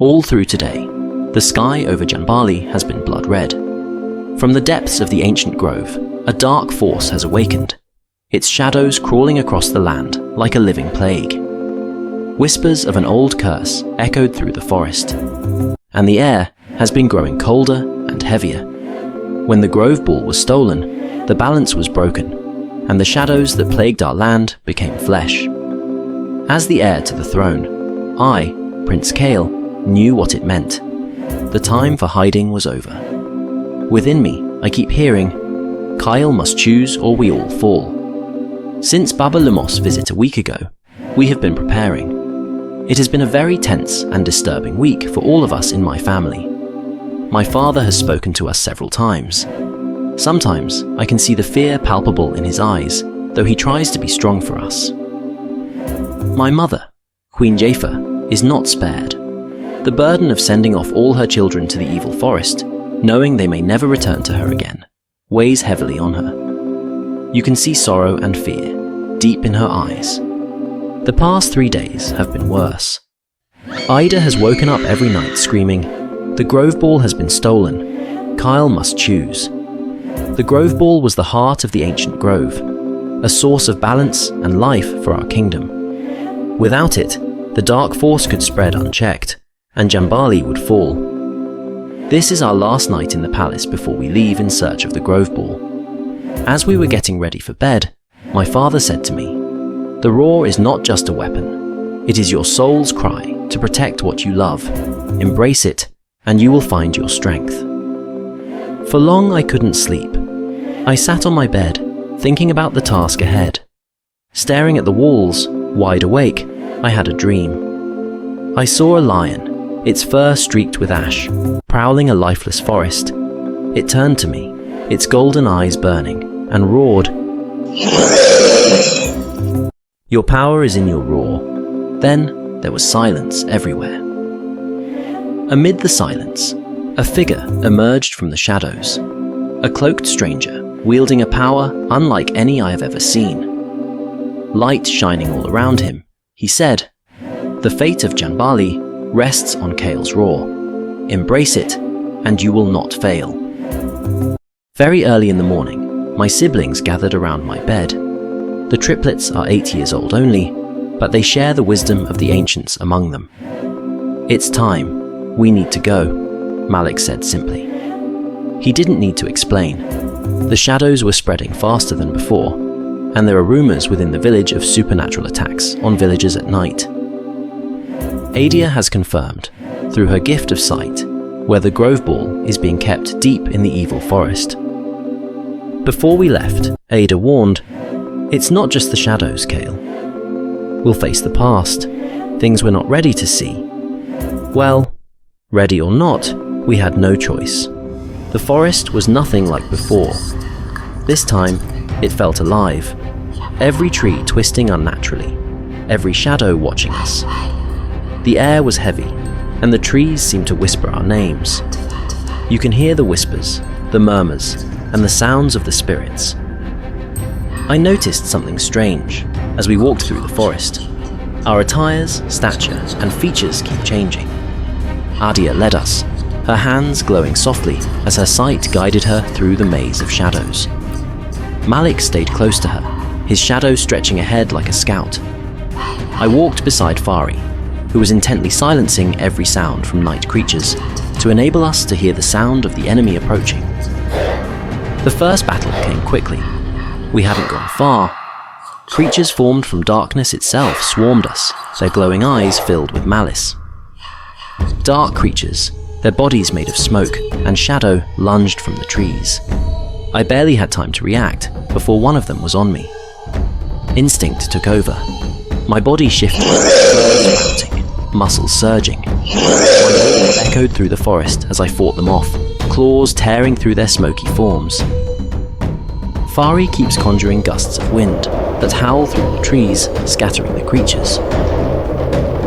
All through today, the sky over Janbali has been blood red. From the depths of the ancient grove, a dark force has awakened, its shadows crawling across the land like a living plague. Whispers of an old curse echoed through the forest, and the air has been growing colder and heavier. When the grove ball was stolen, the balance was broken, and the shadows that plagued our land became flesh. As the heir to the throne, I, Prince Kael, knew what it meant. The time for hiding was over. Within me, I keep hearing, Kael must choose or we all fall. Since Baba Lumos's visit a week ago, we have been preparing. It has been a very tense and disturbing week for all of us in my family. My father has spoken to us several times. Sometimes I can see the fear palpable in his eyes, though he tries to be strong for us. My mother, Queen Jafer, is not spared. The burden of sending off all her children to the evil forest, knowing they may never return to her again, weighs heavily on her. You can see sorrow and fear deep in her eyes. The past 3 days have been worse. Ida has woken up every night screaming, "The grove ball has been stolen. Kael must choose." The grove ball was the heart of the ancient grove, a source of balance and life for our kingdom. Without it, the dark force could spread unchecked, and Janbali would fall. This is our last night in the palace before we leave in search of the grove ball. As we were getting ready for bed, my father said to me, "The roar is not just a weapon. It is your soul's cry to protect what you love. Embrace it, and you will find your strength." For long I couldn't sleep. I sat on my bed, thinking about the task ahead. Staring at the walls, wide awake, I had a dream. I saw a lion, its fur streaked with ash, prowling a lifeless forest. It turned to me, its golden eyes burning, and roared, "Your power is in your roar." Then there was silence everywhere. Amid the silence, a figure emerged from the shadows, a cloaked stranger wielding a power unlike any I have ever seen. Light shining all around him, he said, "The fate of Janbali rests on Kael's roar. Embrace it, and you will not fail." Very early in the morning, my siblings gathered around my bed. The triplets are 8 years old only, but they share the wisdom of the ancients among them. "It's time. We need to go," Malik said simply. He didn't need to explain. The shadows were spreading faster than before, and there are rumors within the village of supernatural attacks on villagers at night. Adia has confirmed, through her gift of sight, where the grove ball is being kept deep in the evil forest. Before we left, Ada warned, "It's not just the shadows, Kael. We'll face the past, things we're not ready to see." Well, ready or not, we had no choice. The forest was nothing like before. This time, it felt alive, every tree twisting unnaturally, every shadow watching us. The air was heavy, and the trees seemed to whisper our names. You can hear the whispers, the murmurs, and the sounds of the spirits. I noticed something strange as we walked through the forest. Our attires, stature, and features keep changing. Adia led us, her hands glowing softly as her sight guided her through the maze of shadows. Malik stayed close to her, his shadow stretching ahead like a scout. I walked beside Fari, who was intently silencing every sound from night creatures to enable us to hear the sound of the enemy approaching. The first battle came quickly. We hadn't gone far. Creatures formed from darkness itself swarmed us, their glowing eyes filled with malice. Dark creatures, their bodies made of smoke and shadow, lunged from the trees. I barely had time to react before one of them was on me. Instinct took over. My body shifted, furs mounting, muscles surging. My roar echoed through the forest as I fought them off, claws tearing through their smoky forms. Fari keeps conjuring gusts of wind that howl through the trees, scattering the creatures.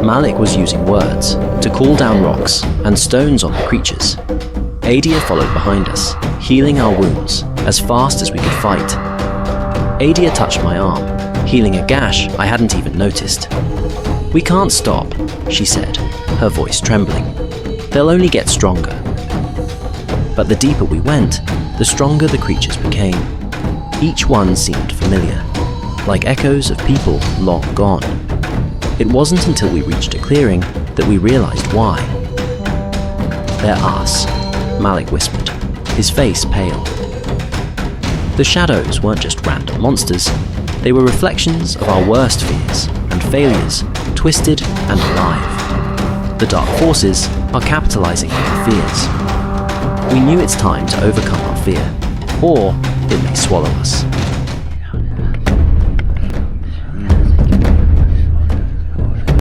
Malik was using words to call down rocks and stones on the creatures. Adia followed behind us, healing our wounds as fast as we could fight. Adia touched my arm, healing a gash I hadn't even noticed. "We can't stop," she said, her voice trembling. "They'll only get stronger." But the deeper we went, the stronger the creatures became. Each one seemed familiar, like echoes of people long gone. It wasn't until we reached a clearing that we realized why. "They're us," Malik whispered, his face pale. The shadows weren't just random monsters, they were reflections of our worst fears and failures, twisted and alive. The dark forces are capitalizing on our fears. We knew it's time to overcome our fear, or it may swallow us.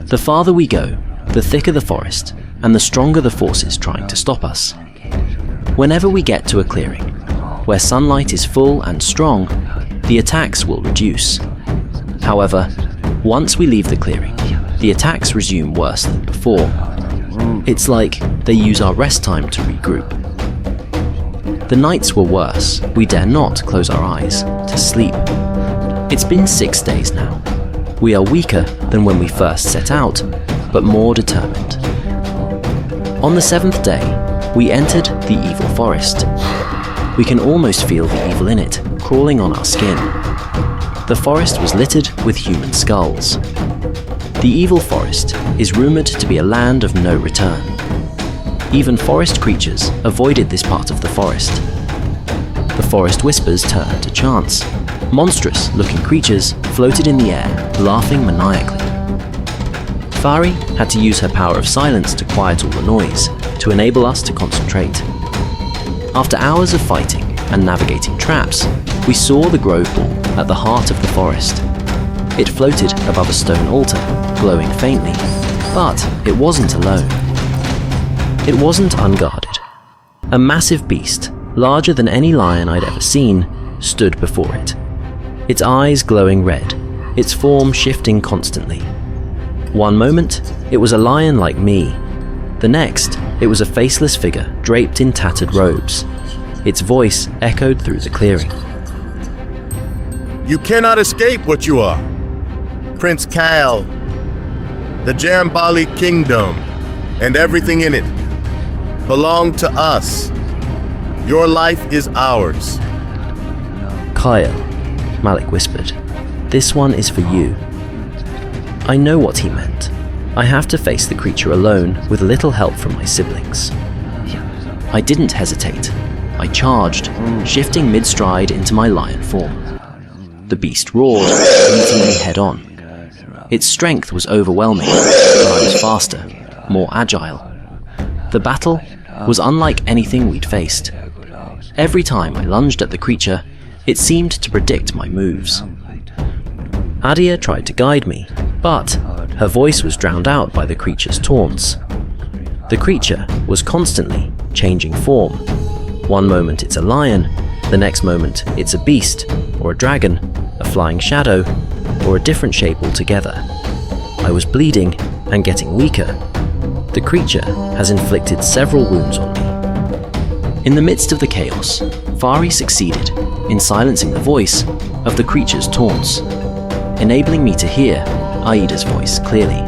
The farther we go, the thicker the forest, and the stronger the forces trying to stop us. Whenever we get to a clearing, where sunlight is full and strong, the attacks will reduce. However, once we leave the clearing, the attacks resume worse than before. It's like they use our rest time to regroup. The nights were worse. We dare not close our eyes to sleep. It's been 6 days now. We are weaker than when we first set out, but more determined. On the 7th day, we entered the evil forest. We can almost feel the evil in it, crawling on our skin. The forest was littered with human skulls. The evil forest is rumored to be a land of no return. Even forest creatures avoided this part of the forest. The forest whispers turned to chants. Monstrous-looking creatures floated in the air, laughing maniacally. Fari had to use her power of silence to quiet all the noise, to enable us to concentrate. After hours of fighting and navigating traps, we saw the grove ball at the heart of the forest. It floated above a stone altar, glowing faintly, but it wasn't alone. It wasn't unguarded. A massive beast, larger than any lion I'd ever seen, stood before it. Its eyes glowing red, its form shifting constantly. One moment, it was a lion like me. The next, it was a faceless figure draped in tattered robes. Its voice echoed through the clearing. "You cannot escape what you are. Prince Kael, the Janbali Kingdom, and everything in it belong to us. Your life is ours." "Kael," Malik whispered, "this one is for you." I know what he meant. I have to face the creature alone with little help from my siblings. I didn't hesitate. I charged, shifting mid-stride into my lion form. The beast roared, meeting me head-on. Its strength was overwhelming, but I was faster, more agile. The battle was unlike anything we'd faced. Every time I lunged at the creature, it seemed to predict my moves. Adia tried to guide me, but her voice was drowned out by the creature's taunts. The creature was constantly changing form. One moment it's a lion, the next moment it's a beast, or a dragon, a flying shadow, or a different shape altogether. I was bleeding and getting weaker. The creature has inflicted several wounds on me. In the midst of the chaos, Fari succeeded in silencing the voice of the creature's taunts, enabling me to hear Aida's voice clearly.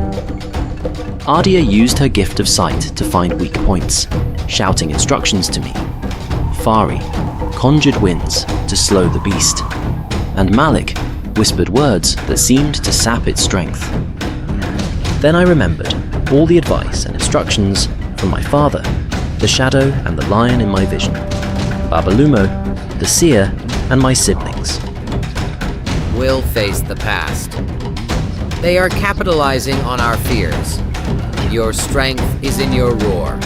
Adia used her gift of sight to find weak points, shouting instructions to me. Fari conjured winds to slow the beast, and Malik whispered words that seemed to sap its strength. Then I remembered all the advice and instructions from my father, the shadow and the lion in my vision, Babalumo, the seer, and my siblings. We'll face the past. They are capitalizing on our fears. Your strength is in your roar.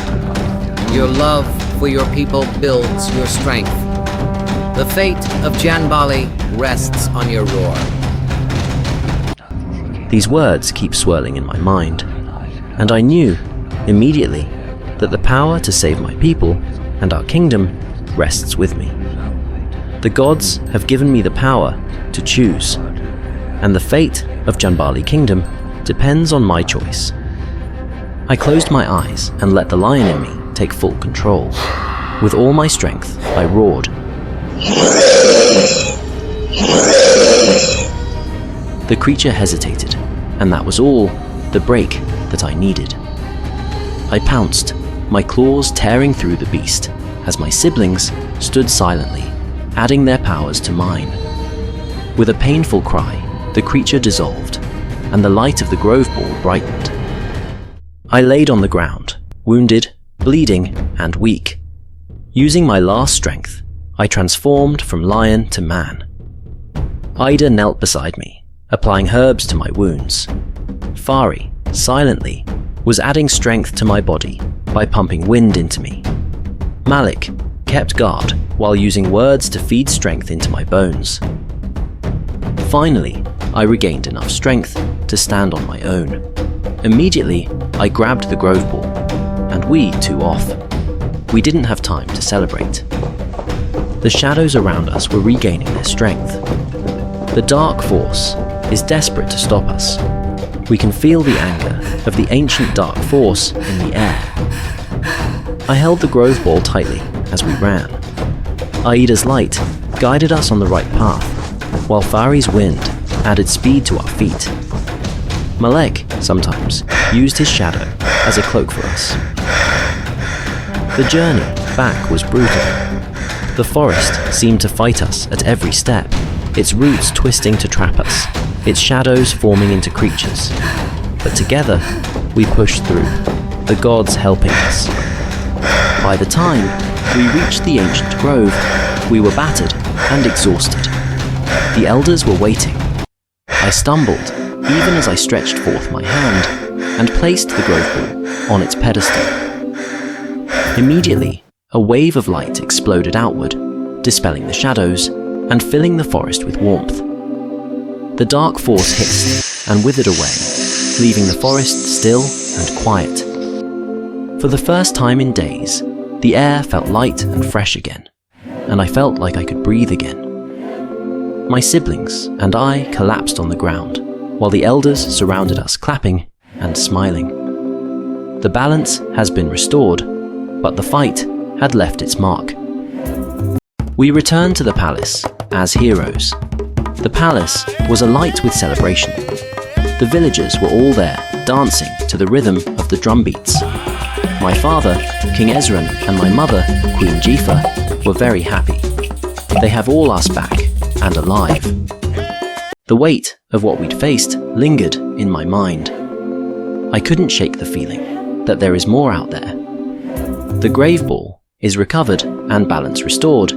Your love for your people builds your strength. The fate of Janbali rests on your roar. These words keep swirling in my mind, and I knew immediately that the power to save my people and our kingdom rests with me. The gods have given me the power to choose, and the fate of Janbali Kingdom depends on my choice. I closed my eyes and let the lion in me take full control. With all my strength, I roared. The creature hesitated, and that was all, the break that I needed. I pounced, my claws tearing through the beast, as my siblings stood silently, adding their powers to mine. With a painful cry, the creature dissolved, and the light of the grove ball brightened. I laid on the ground, wounded, bleeding, and weak. Using my last strength, I transformed from lion to man. Ida knelt beside me, applying herbs to my wounds. Fari, silently, was adding strength to my body by pumping wind into me. Malik kept guard while using words to feed strength into my bones. Finally, I regained enough strength to stand on my own. Immediately, I grabbed the grove ball, and we two off. We didn't have time to celebrate. The shadows around us were regaining their strength. The dark force is desperate to stop us. We can feel the anger of the ancient dark force in the air. I held the grove ball tightly as we ran. Aida's light guided us on the right path, while Fari's wind added speed to our feet. Malek sometimes used his shadow as a cloak for us. The journey back was brutal. The forest seemed to fight us at every step, its roots twisting to trap us, its shadows forming into creatures. But together, we pushed through, the gods helping us. By the time we reached the ancient grove, we were battered and exhausted. The elders were waiting. I stumbled, even as I stretched forth my hand and placed the grove ball on its pedestal. Immediately, a wave of light exploded outward, dispelling the shadows and filling the forest with warmth. The dark force hissed and withered away, leaving the forest still and quiet. For the first time in days, the air felt light and fresh again, and I felt like I could breathe again. My siblings and I collapsed on the ground, while the elders surrounded us clapping and smiling. The balance has been restored, but the fight had left its mark. We returned to the palace as heroes. The palace was alight with celebration. The villagers were all there, dancing to the rhythm of the drum beats. My father, King Ezran, and my mother, Queen Jifa, were very happy. They have all us back and alive. The weight of what we'd faced lingered in my mind. I couldn't shake the feeling that there is more out there. The grave ball is recovered and balance restored,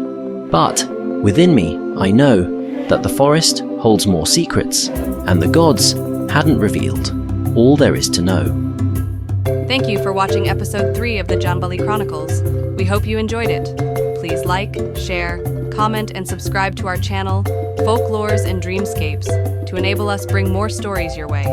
but within me I know that the forest holds more secrets and the gods hadn't revealed all there is to know. Thank you for watching episode 3 of the Janbali Chronicles. We hope you enjoyed it. Please like, share, comment, and subscribe to our channel, Folklores and Dreamscapes, to enable us bring more stories your way.